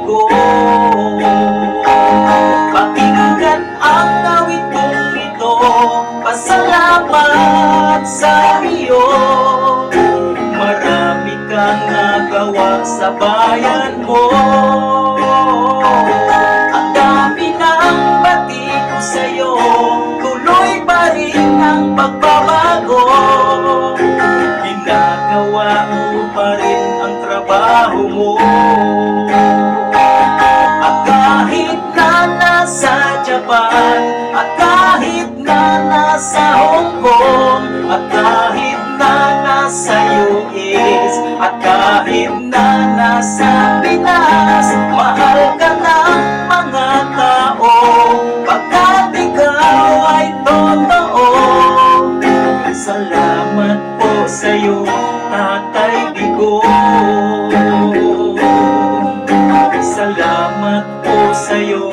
Bigo. Pakinggan ang awit kong ito, pasalamat sa iyo. Marami kang nagawa sa bayan mo. Ang dami ng bati ko sa'yo, tuloy pa rin ang pagbabago. Ginagawa mo pa rin ang trabaho mo. At kahit na nasa Japan, at kahit na nasa Hong Kong, at kahit na nasa US, at kahit na nasa Pinas, mahal ka ng mga tao, pagkat ikaw ay totoo. Salamat po sa'yo, Tatay Bigo. Salamat po sa'yo,